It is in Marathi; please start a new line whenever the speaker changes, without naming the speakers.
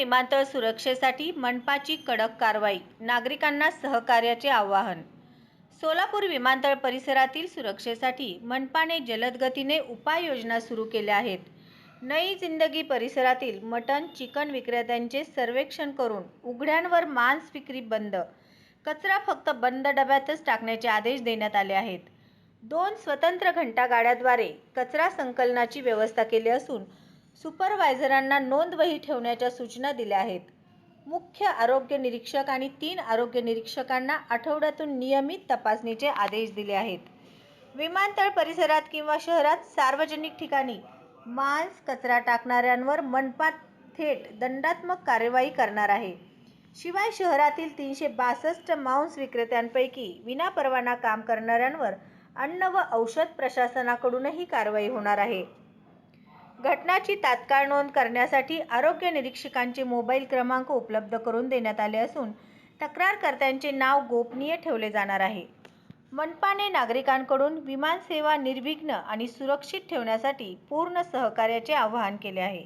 विमानतळ सुरक्षेसाठी मनपाची कडक कारवाई, नागरिकांना सहकार्याचे आवाहन. सोलापूर विमानतळ परिसरातील सुरक्षेसाठी मनपाने जलद गतीने उपाययोजना सुरू केल्या आहेत. नई जिंदगी परिसरातील मटण चिकन विक्रेत्यांचे सर्वेक्षण करून उघड्यांवर मांस विक्री बंद, कचरा फक्त बंद डब्यातच टाकण्याचे आदेश देण्यात आले आहेत. 2 स्वतंत्र घंटागाड्याद्वारे कचरा संकलनाची व्यवस्था केली असून सुपरवायझरांना नोंदवही ठेवण्याच्या सूचना दिल्या आहेत. मुख्य आरोग्य निरीक्षक आणि 3 आरोग्य निरीक्षकांना आठवड्यातून नियमित तपासणीचे आदेश दिले आहेत. विमानतळ परिसरात किंवा शहरात सार्वजनिक ठिकाणी मांस कचरा टाकणाऱ्यांवर मनपा थेट दंडात्मक कार्यवाही करणार आहे. शिवाय शहरातील 362 मांस विक्रेत्यांपैकी विनापरवाना काम करणाऱ्यांवर अन्न व औषध प्रशासनाकडूनही कारवाई होणार आहे. घटनाची तात्काळ नोंद करण्यासाठी आरोग्य निरीक्षकांचे मोबाईल क्रमांक उपलब्ध करून देण्यात आले असून तक्रारकर्त्यांचे नाव गोपनीय ठेवले जाणार आहे. मनपाने नागरिकांकडून विमानसेवा निर्विघ्न आणि सुरक्षित ठेवण्यासाठी पूर्ण सहकार्याचे आवाहन केले आहे.